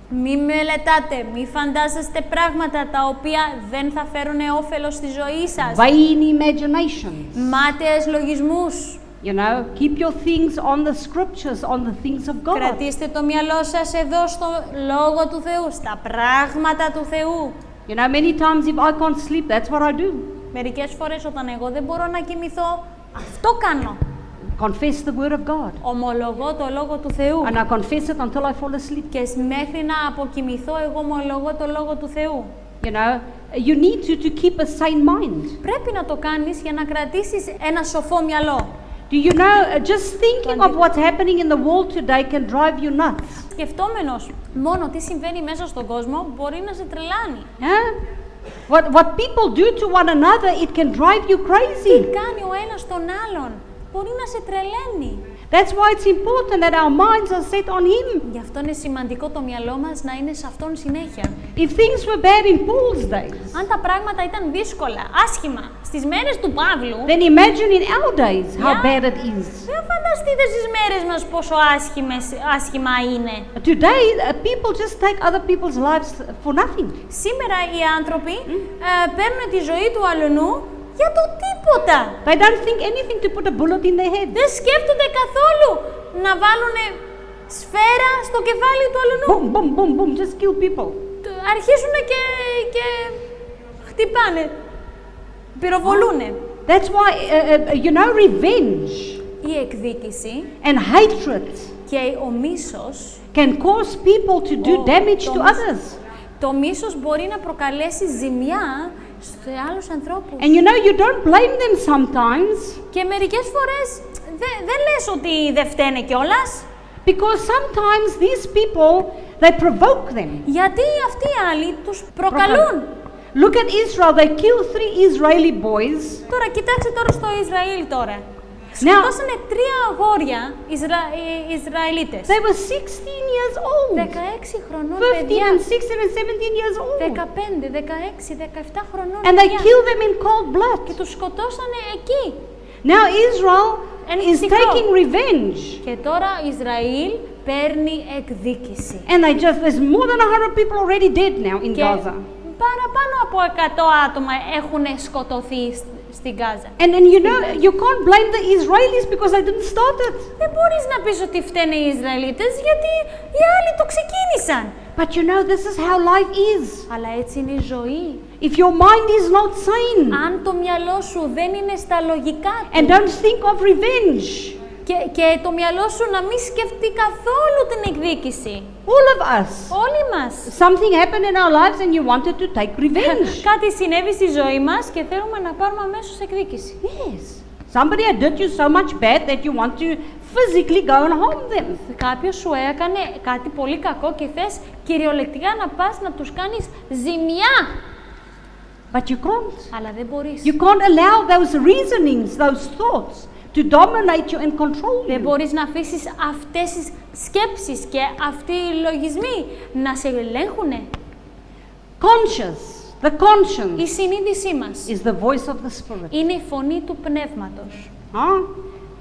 Μη μελετάτε, μη φαντάζεστε πράγματα τα οποία δεν θα φέρουν όφελος στη ζωή σας. Vain imaginations. Μάταιες λογισμούς. You know, keep your things on the scriptures, on the things of God. Κρατήστε το μυαλό σας εδώ στο Λόγο του Θεού, στα πράγματα του Θεού. You know, many times if I can't sleep, that's what I do. Μερικές φορές όταν εγώ δεν μπορώ να κοιμηθώ, αυτό κάνω. Confess the word of God. Ομολογώ το Λόγο του Θεού. And I confess it until I fall asleep. Και μέχρι να αποκοιμηθώ, εγώ ομολογώ το Λόγο του Θεού. You know, you need to keep a sane mind. Πρέπει να το κάνεις για να κρατήσεις ένα σοφό μυαλό. Do you know, just thinking of what's happening in the world today can drive you nuts. Σκεφτόμενος μόνο τι συμβαίνει μέσα στον κόσμο μπορεί να σε τρελάνει. Huh? What people do to one another, it can drive you Τι crazy. κάνει ο ένας τον άλλον, μπορεί να σε τρελαίνει. That's why it's important that our minds are set on Him. Γι' αυτό είναι σημαντικό το μυαλό μας να είναι σε Αυτόν συνέχεια. If things were bad in Paul's days, Αν τα πράγματα ήταν δύσκολα, άσχημα, στις μέρες του Παύλου, then imagine in our days how Yeah. bad it is. δεν φανταστείτε στις μέρες μας πόσο άσχημα είναι. Today, people just take other people's lives for nothing. Σήμερα οι άνθρωποι παίρνουν τη ζωή του αλλονού για το τίποτα. They don't think anything to put a bullet in their head. Δεν σκέφτονται καθόλου να βάλουν σφαίρα στο κεφάλι του αλουνού. Boom, boom, boom, boom, just kill people. Αρχίζουν και χτυπάνε, πυροβολούνε. That's why, revenge Η εκδίκηση and hatred και ο μίσος, can cause people to do damage to others. το μίσος μπορεί να προκαλέσει ζημιά σε άλλους ανθρώπους. And you don't blame them sometimes Και μερικές φορές δεν λες ότι δεν φταίνε κιόλας, because sometimes these people, they provoke them. γιατί αυτοί οι άλλοι τους προκαλούν. Look at Israel, they killed 3 Israeli boys. Τώρα, κοιτάξτε τώρα στο Ισραήλ τώρα. Σκοτώσανε 3 αγόρια Ισραηλίτες. They were 16 years old. 16 χρονών 15 παιδιά. and 16 and 17 years old. 15, 16, 17 χρονών And they παιδιά. killed them in cold blood. Και τους σκοτώσανε εκεί. Now Israel And is it's taking revenge. Και τώρα Ισραήλ παίρνει εκδίκηση. And there's more than 100 people already dead now in Και Gaza. παραπάνω από 100 άτομα έχουν σκοτωθεί στην Γάζα. And you can't blame the Israelis because they didn't start it. Δεν μπορείς να πεις ότι φταίνε οι Ισραηλίτες γιατί οι άλλοι το ξεκίνησαν. But this is how life is. Αλλά έτσι είναι η ζωή. If your mind is not sane Αν το μυαλό σου δεν είναι στα λογικά του and don't think of revenge, και το μυαλό σου να μην σκεφτεί καθόλου την εκδίκηση. all of us, Όλοι μας. something happened in our lives and you wanted to take revenge. Κάτι συνέβη στη ζωή μας και θέλουμε να πάρουμε αμέσως εκδίκηση. Yes. Somebody had did you so much bad that you want to physically go and harm them. Κάποιος σου έκανε κάτι πολύ κακό και θες κυριολεκτικά να πας να τους κάνεις ζημιά. But you can't. Αλλά δεν μπορείς. You can't allow those reasonings, those thoughts to dominate you and control Δεν you. μπορείς να αφήσεις αυτές τις σκέψεις και αυτοί οι λογισμοί να σε ελέγχουνε. The conscience Η συνείδησή μας is the voice of the Spirit. είναι η φωνή του πνεύματος.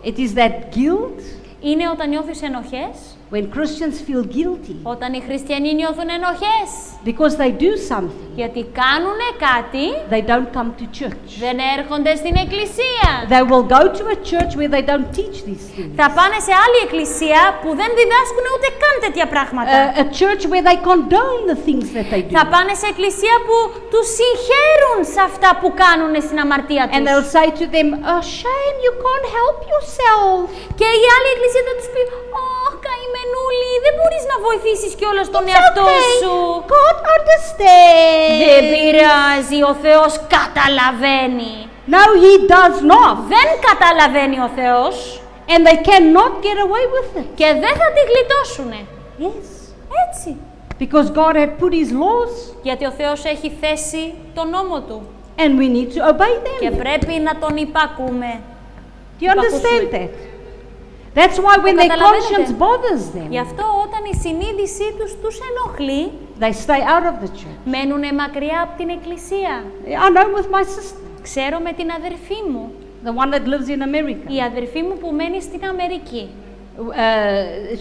It is that guilt Είναι όταν νιώθεις ενοχές, when Christians feel guilty όταν οι χριστιανοί νιώθουν ενοχές, because they do something. γιατί κάνουνε κάτι, They don't come to church. δεν έρχονται στην εκκλησία. They will go to a church where they don't teach these things. Θα πάνε σε άλλη εκκλησία που δεν διδάσκουν ούτε καν τέτοια πράγματα. A church where they condone the things that they do. Θα πάνε σε εκκλησία που τους συγχαίρουν σε αυτά που κάνουν στην αμαρτία And they'll τους. say to them, "Oh, shame, you can't help yourself." Και η άλλη εκκλησία θα τους πει «Ωχ, καημενούλη, δεν μπορείς να βοηθήσεις κιόλας τον It's εαυτό okay. σου». God understands. Δεν πειράζει, ο Θεός καταλαβαίνει. No, He does not. Δεν καταλαβαίνει ο Θεός And they cannot get away with it. και δεν θα τη γλιτώσουνε. Yes. Έτσι. Because God had put His laws Γιατί ο Θεός έχει θέσει τον νόμο Του and we need to obey και them. πρέπει να τον υπακούμε. Do you understand that? That's why when their καταλαβαίνετε? conscience bothers Γι' them, αυτό όταν η συνείδησή τους ενοχλεί, they stay out of the church. μένουνε μακριά από την εκκλησία. I know with my sister, Ξέρω με την αδερφή μου, the one that lives in America. η αδερφή μου που μένει στην Αμερική.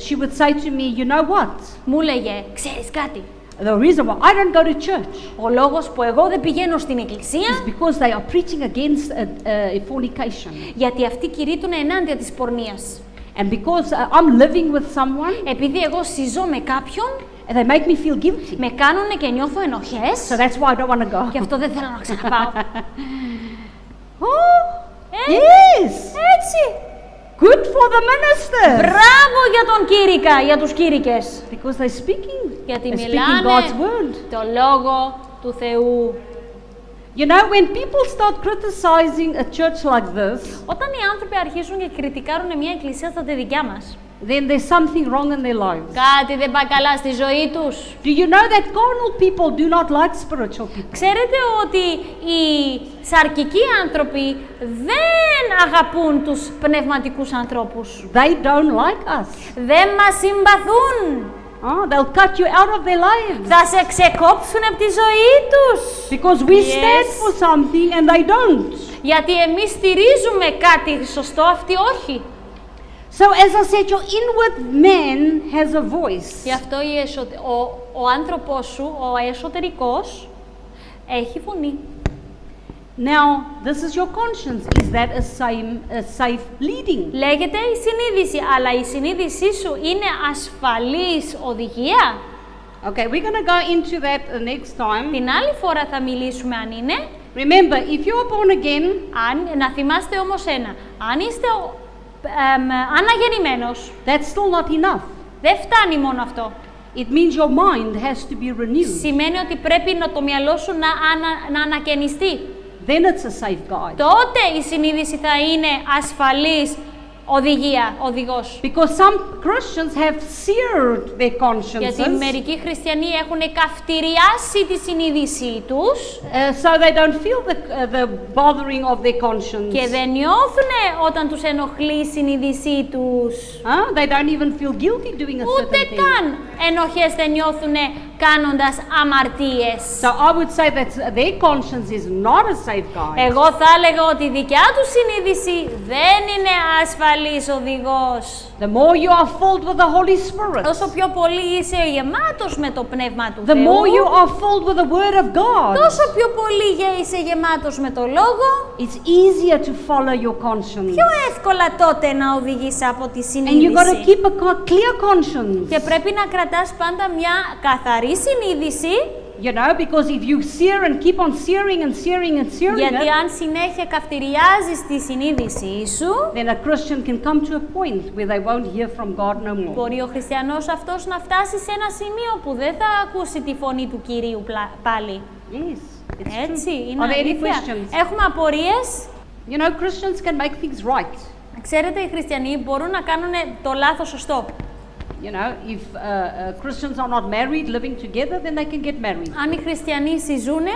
She would say to me, "You know what? Μου λέγε, ξέρεις κάτι, The reason why I don't go to church ο λόγος που εγώ δεν πηγαίνω στην εκκλησία, is because they are preaching against fornication. γιατί αυτοί κηρύττουν ενάντια της πορνείας. And because I'm living with someone, Επειδή εγώ συζώ με κάποιον, and they make me feel guilty. με κάνουνε και νιώθω ενοχές So that's why I don't want to go." και αυτό δεν θέλω να ξαναπάω. Oh, Ε, yes. Έτσι. Good for the ministers. Μπράβο για τον κήρυκα, για τους κήρυκες. Because they're speaking. Γιατί They're speaking μιλάνε God's word. το λόγο του Θεού. You know, when people start criticizing a church like this, Όταν οι άνθρωποι αρχίζουν και κριτικάρουν μια εκκλησία σαν τη δικιά μας, then there's something wrong in their lives. κάτι δεν πάει καλά στη ζωή τους. Do you know that carnal people do not like spiritual people? Ξέρετε ότι οι σαρκικοί άνθρωποι δεν αγαπούν τους πνευματικούς ανθρώπους. They don't like us. Δεν μας συμπαθούν. They'll cut you out of their lives Θα σε ξεκόψουν από τη ζωή τους. because we stand Yes. for something and they don't. Γιατί εμείς στηρίζουμε κάτι σωστό, αυτοί όχι. So as I said, your inward man has a voice. Γι' αυτό ο άνθρωπός σου, ο εσωτερικός, έχει φωνή. Now, this is your conscience. Is that a safe leading? Λέγεται η συνείδηση, αλλά η συνείδησή σου είναι ασφαλής οδηγία. Okay, we're going to go into that next time. Την άλλη φορά θα μιλήσουμε αν είναι. Remember, if you are born again, Να θυμάστε όμως ένα, αν είστε αναγεννημένος, that's still not enough. δεν φτάνει μόνο αυτό. It means your mind has to be renewed. Σημαίνει ότι πρέπει το μυαλό σου να ανακαινιστεί. Then it's a safe guide. Τότε η συνείδηση θα είναι ασφαλής οδηγός. Because some Christians have seared their Γιατί consciences, μερικοί χριστιανοί έχουν καυτηριάσει τη συνείδησή τους so they don't feel the bothering of their conscience. και δεν νιώθουν όταν τους ενοχλεί η συνείδησή τους. They don't even feel guilty doing a Ούτε certain thing. καν ενοχές δεν νιώθουν κάνοντας αμαρτίες. So I would say that their conscience is not a safe guide. Εγώ θα έλεγα ότι η δικιά του συνείδηση δεν είναι ασφαλής οδηγός. The more you are filled with the Holy Spirit, Όσο πιο πολύ είσαι γεμάτος με το Πνεύμα του the more you Θεού, are filled with the Word of God, τόσο πιο πολύ είσαι γεμάτος με το Λόγο, it's easier to follow your conscience. πιο εύκολα τότε να οδηγείς από τη And you've got to συνείδηση. keep a clear conscience. Και πρέπει να κρατάς πάντα μια καθαρή συνείδηση, You know, because if you sear and keep on searing and searing and searing γιατί it, αν συνέχεια καυτηριάζεις τη συνείδησή σου, then a Christian can come to a point where they won't hear from God no more. μπορεί ο χριστιανός αυτός να φτάσει σε ένα σημείο που δεν θα ακούσει τη φωνή του Κυρίου πάλι. Yes, it's Έτσι, true. είναι Are there any αλήθεια. questions? Έχουμε απορίες. You know, Christians can make things right. Ξέρετε, οι χριστιανοί μπορούν να κάνουν το λάθος σωστό. You know, if Christians are not married, living together, then they can get married. Αν οι χριστιανοί συζούνε,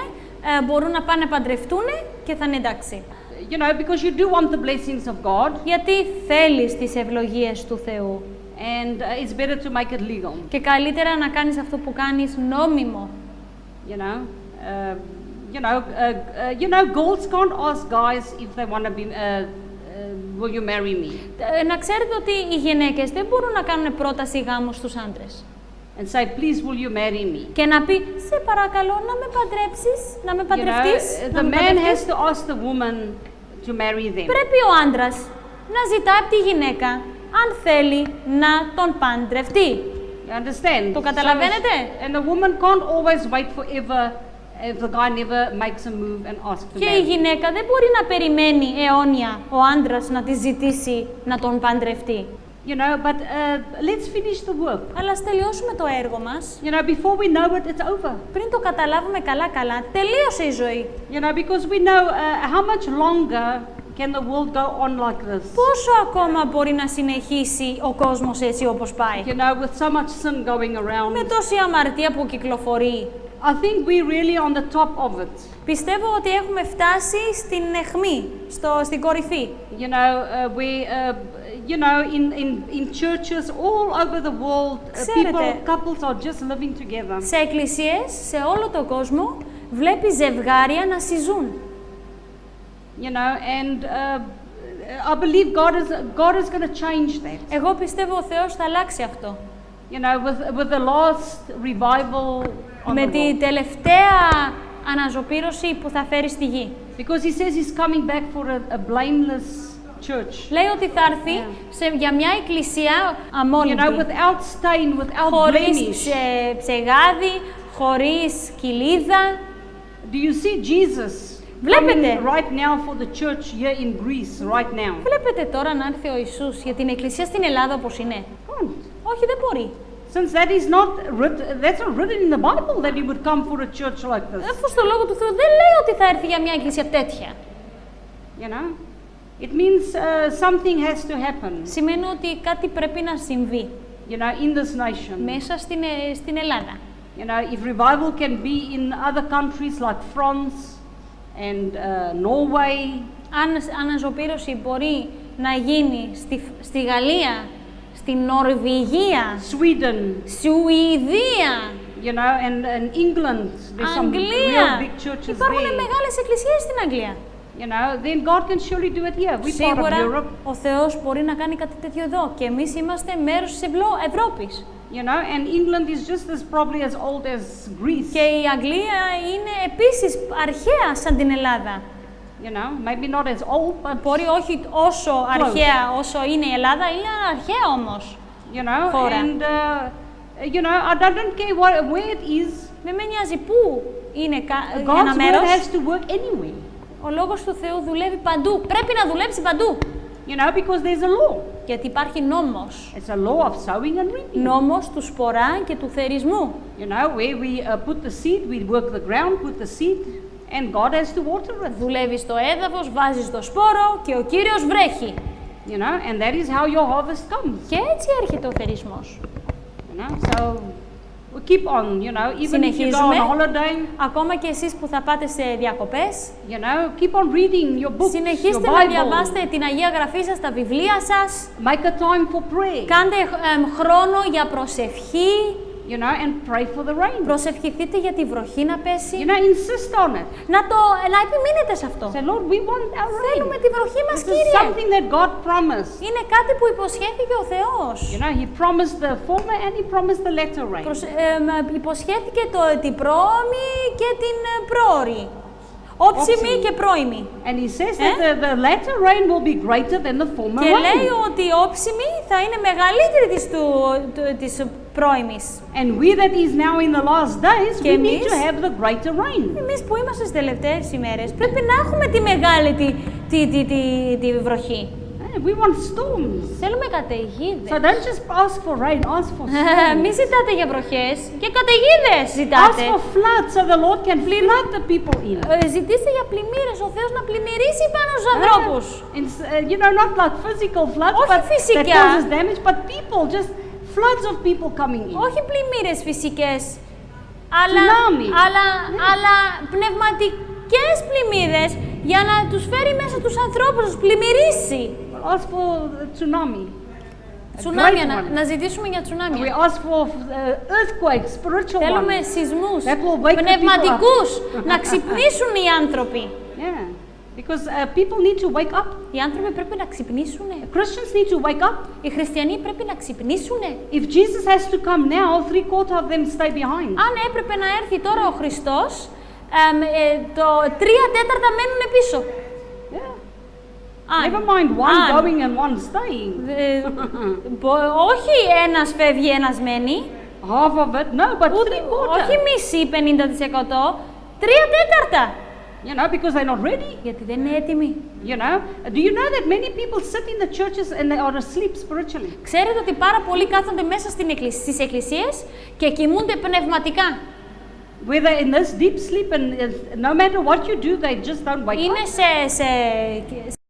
μπορούν να πάνε παντρευτούν και θα είναι εντάξει. You know, because you do want the blessings of God, Γιατί θέλεις τις ευλογίες του Θεού. and it's better to make it legal. Και καλύτερα να κάνεις αυτό που κάνεις νόμιμο. You know, girls can't ask guys if they want to be. Will you marry me? Να ξέρετε ότι οι γυναίκες δεν μπορούν να κάνουν πρόταση γάμου στους άντρες. And say, please, will you marry me? Και να πει, σε παρακαλώ να με παντρέψεις, να με παντρευτείς. The man has to ask the woman to marry them. Πρέπει ο άντρας να ζητά από τη γυναίκα αν θέλει να τον παντρευτεί. You understand? Το καταλαβαίνετε? And the woman can't always wait forever if the guy never makes a move and asks to Και η marry. γυναίκα δεν μπορεί να περιμένει αιώνια ο άντρας να τη ζητήσει να τον παντρευτεί. You know, but let's finish the work. Αλλά ας τελειώσουμε το έργο μας. You know, before we know it, it's over. Πριν το καταλάβουμε καλά-καλά, τελείωσε η ζωή. You know, because we know how much longer can the world go on like this? Πόσο ακόμα μπορεί να συνεχίσει ο κόσμος έτσι όπως πάει. You know, with so much sin going around. Με τόση αμαρτία που κυκλοφορεί. I think we're really on the top of it. Πιστεύω ότι έχουμε φτάσει στην αιχμή, στην κορυφή. You know, in churches all over the world, couples are just living together. Σε εκκλησίες, σε όλο τον κόσμο, βλέπει ζευγάρια να συζούν. You know, and I believe God is going to change that. Εγώ πιστεύω ο Θεός θα αλλάξει αυτό. You know, with the last revival on Με the τη world. τελευταία αναζωπήρωση που θα φέρει στη γη. Because he says he's coming back for a blameless church. Λέει ότι θα έρθει για μια εκκλησία You know, αμόλυντη, without stain, without χωρίς blemish. ψεγάδι, χωρίς κοιλίδα. Do you see Jesus Βλέπετε. coming right now for the church here in Greece, right now? Βλέπετε τώρα να έρθει ο Ιησούς για την εκκλησία στην Ελλάδα όπως είναι. Can't. Όχι, δεν μπορεί. Since that's not written in the Bible that he would come for a church like this. Αφού στο Λόγο του Θεού δεν λέει ότι θα έρθει για μια εκκλησία τέτοια. You know, it means something has to happen. Σημαίνει ότι κάτι πρέπει να συμβεί You know, in this nation. μέσα στην Ελλάδα. You know, if revival can be in other countries like France and Norway, Αν αναζωπήρωση μπορεί να γίνει στη Γαλλία, στη Νορβηγία, Sweden, Σουηδία, you know, and England, there's some Αγγλία. real big churches Υπάρχουν there. μεγάλες εκκλησίες στην Αγγλία. You know, then God can surely do it here. We're part of Σίγουρα Europe. ο Θεός μπορεί να κάνει κάτι τέτοιο εδώ και εμείς είμαστε μέρος της Ευρώπης. You know, and England is just as probably as old as Greece. Και η Αγγλία είναι επίσης αρχαία σαν την Ελλάδα. You know, maybe not as old, but Μπορεί όχι όσο αρχαία όσο είναι η Ελλάδα, είναι αρχαία όμως. you know, χώρα. and you know, I don't care where it is. Δεν με νοιάζει πού είναι ένα God's word μέρος. has to work anywhere. Ο Λόγος του Θεού δουλεύει παντού. Πρέπει να δουλέψει παντού. You know, because there's a law. Γιατί υπάρχει νόμος. It's a law of sowing and reaping. Νόμος του σπορά και του θερισμού. You know, where we put the seed, we work the ground, put the seed, and God has to water it. Δουλεύεις στο έδαφος, βάζεις το σπόρο και ο Κύριος βρέχει. You know, and that is how your harvest comes. Και έτσι έρχεται ο θερισμός. You know, so we keep on. You know, even if you go on Συνεχίζουμε. holiday, Ακόμα και εσείς που θα πάτε σε διακοπές, you know, keep on reading your books, your συνεχίστε να Bible. διαβάστε την Αγία Γραφή σας, τα βιβλία σας. Make a time for prayer. Κάντε χρόνο για προσευχή. You know, and pray for the rain. Προσευχηθείτε για τη βροχή να πέσει. You know, insist on it. Να επιμείνετε σε αυτό. Say, Lord, we want our rain. Θέλουμε τη βροχή μας, This is Κύριε. something that God promised. Είναι κάτι που υποσχέθηκε ο Θεός. You know, He promised the former and He promised the latter rain. Υποσχέθηκε την πρώιμη και την πρόωρη. Όψιμη Όψιμη. και πρώιμη. And He says that the latter rain will be greater than the former Και λέει rain. ότι η όψιμη θα είναι μεγαλύτερη της πρώιμης. And we that is now in the last days, Και we need εμείς- to have the greater rain. Εμείς που είμαστε στις τελευταίες ημέρες πρέπει να έχουμε τη μεγάλη τη βροχή. We want storms. Θέλουμε καταιγίδες. So don't just ask for rain, ask for storms. Μη ζητάτε για βροχές και καταιγίδες Ask ζητάτε. for floods so the Lord can flood the people in. Ζητήστε για πλημμύρες, ο Θεός να πλημμυρίσει πάνω στους ανθρώπους. And, you know, not like physical floods, Όχι but that φυσικά. causes damage, but people, just floods of people coming in. Όχι πλημμύρες φυσικές, Tsunami. αλλά πνευματικές πλημμύρες για να τους φέρει μέσα τους ανθρώπους, να τους πλημμυρίσει. Ask for tsunami. A Τσουνάμια, great one. να ζητήσουμε για We τσουνάμια. ask for earthquakes, spiritual Θέλουμε ones. σεισμούς, That will wake the πνευματικούς, people up. να ξυπνήσουν οι άνθρωποι. Yeah, because people need to wake up. Οι άνθρωποι πρέπει να ξυπνήσουν. Christians need to wake up. Οι χριστιανοί πρέπει να ξυπνήσουν. If Jesus has to come now, 3/4 of them stay behind. Αν έπρεπε να έρθει τώρα ο Χριστός, το 3/4 μένουν πίσω. Yeah. Αν, Never mind one αν, going and one staying. όχι ένας φεύγει, ένας μένει. Half of it, no, but Όχι 3/4. μισή 50%, 3/4. You know, because they're not ready. Γιατί δεν είναι έτοιμοι. You know, do you know that many people sit in the churches and they are asleep spiritually? Ξέρετε ότι πάρα πολλοί κάθονται μέσα στις εκκλησίες και κοιμούνται πνευματικά. Whether in this deep sleep and no matter what you do, they just don't wake Είναι up. σε